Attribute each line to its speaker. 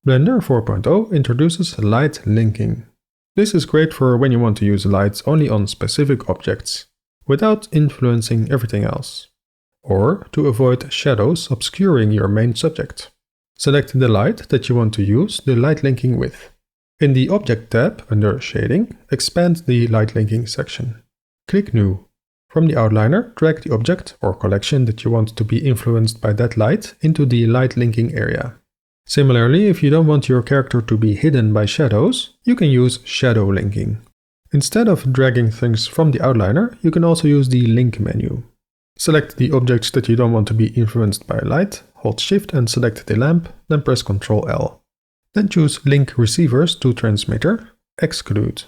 Speaker 1: Blender 4.0 introduces light linking. This is great for when you want to use lights only on specific objects, without influencing everything else, or to avoid shadows obscuring your main subject. Select the light that you want to use the light linking with. In the Object tab under Shading, expand the light linking section. Click New. From the outliner, drag the object or collection that you want to be influenced by that light into the light linking area. Similarly, if you don't want your character to be hidden by shadows, you can use shadow linking. Instead of dragging things from the outliner, you can also use the Link menu. Select the objects that you don't want to be influenced by light, hold Shift and select the lamp, then press Ctrl L. Then choose Link Receivers to Transmitter, Exclude.